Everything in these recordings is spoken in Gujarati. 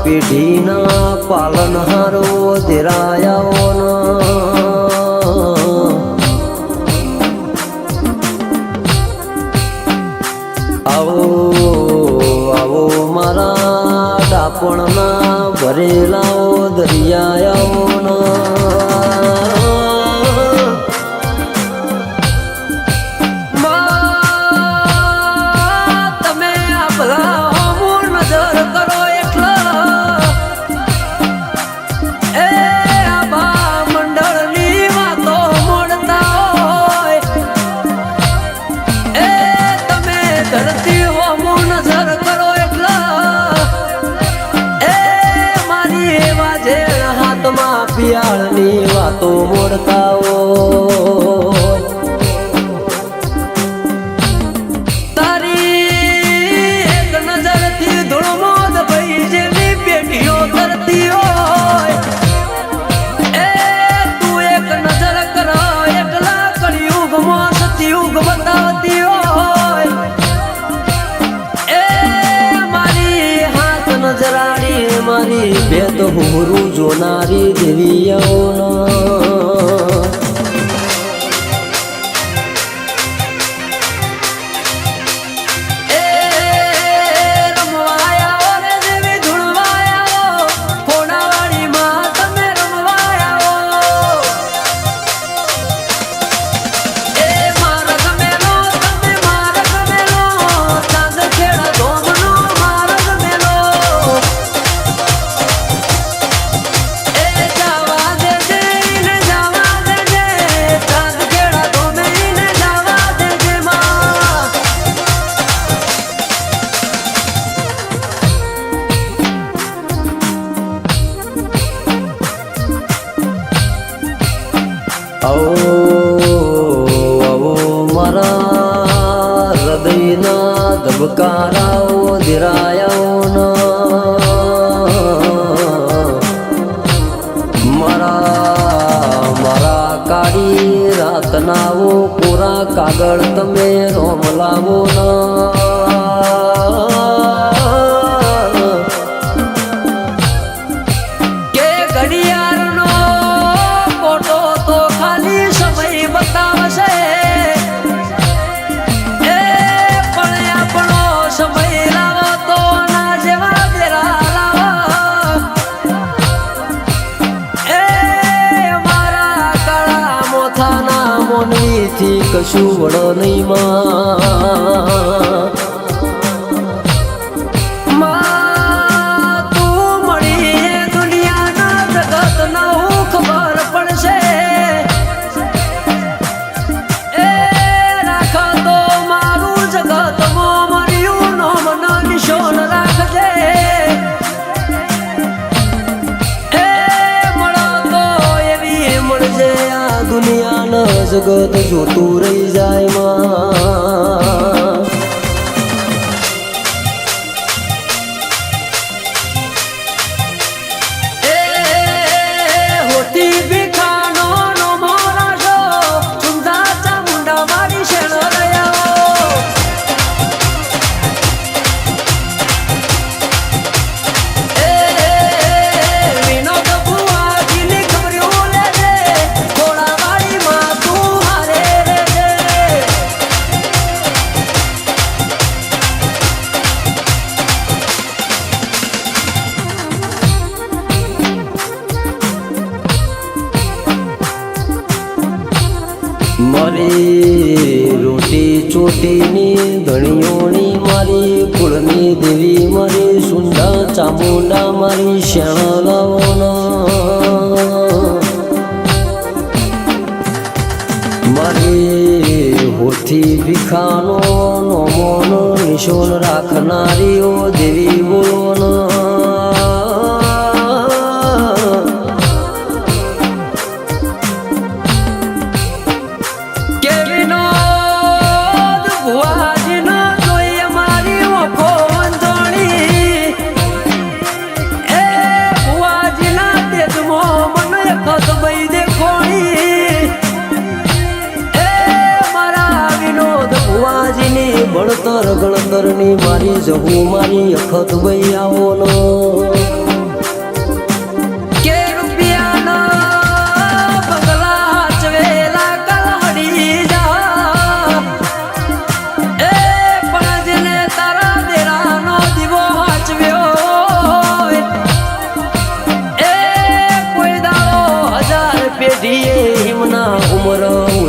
પેઢીના પાલનહારો ધીરાયાઓના આવો આવો મારા ડાપણના ભરેલાઓ દરિયાઓના પિયાળની વાતો મોડતાઓ તારી એક નજરથી ધૂળમોદ ભઈ જેવી પેટીઓ તરતી હોય એ તું એક નજર કર એકલા કળિયુગમાં સતયુગ બતાવતી હોય એ મારી હાથ નજરાડી મારી ભેદ હુરું જોનારી દેવીઓના આવો મારા હૃદયના ધબકારાઓ ધીરાયાઓના મારા કાળી રાતનાઓ પૂરા કાગળ તમે રોમ લાવો ના કે ઘડિયાળનો ફોટો તો ખાલી સમય બતાવશે એ પણ આપણો સમય લાવો તો ના જેવા બેરા લાવો એ મારા કાળા મોથાના મોનવીથી કશું વડો નહીં માં તું મળી દુનિયાના જગતના હું ખબર પડશે એ રાખો તો મારું જગતમાં મર્યું નો મનો નિશોન રાખજે એ મળો તો એવી મળજે આ દુનિયાના જગત જોતું રહી જાય માં મારી રોટી ચોટીની ધણીઓની મારી કુળની દેવી મારી સુંદા ચામુંડા મારી શ્યાણાલાઓના મારી હોઠી ભીખાનો નોમોનો નિશોન રાખનારીઓ દેવી બોલો ભણતર ગણતરની મારી જહુ મારી અખત ભાઈ આવો નો કે રૂપિયાના બંગલા ચવેલા કલહડી જા એ પણ જેને તારા દેરાનો દીવો હાચવ્યો એ કોઈ દાડો 1000 પેઢીએ હિમના ઉમર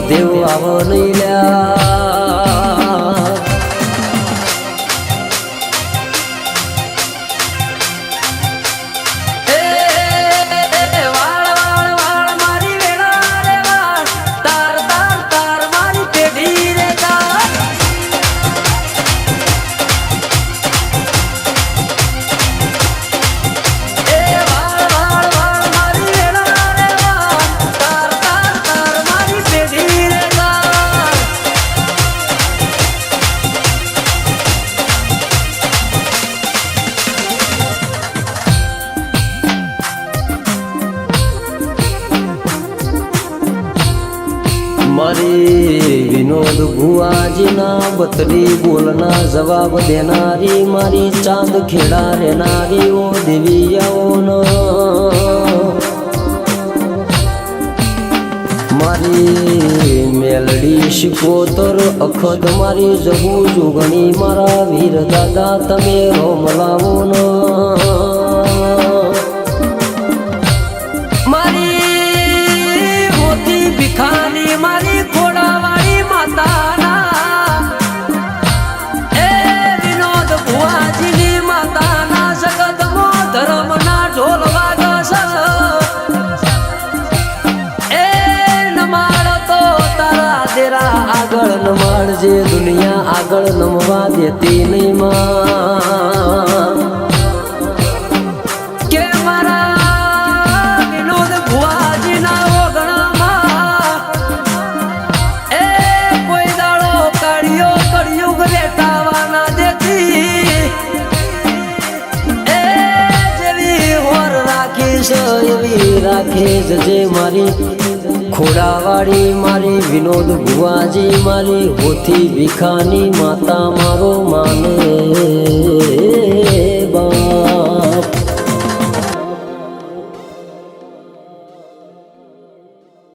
દેવ આવ નહીં લ્યા મારી વિનોદ ભુવાજીના બતરી બોલના જવાબ દેનારી મારી ચાંદ ખેડા રહેનારી ઓ દેવીયાઓનો મારી મેલડી શિકોતર અખત મારી જબુ જુગણી મારા વીર દાદા તમે રોમ લાવો નો ભિખારી મારી ખોડાવાળી માતાના એ વિનોદ ભુવાજીની માતાના જગતમો ધર્મના ઢોલ વાગસ એ નમાડ તો તારા દેરા આગળ નમાડજે દુનિયા આગળ નમવા દેતી નહીં માં કે મારા વિનોદ ભુવાજીના એવી રાખે જજે મારી ખોડાવાળી મારી વિનોદ ભુવાજી મારી હોથી ભીખાની માતા મારો માન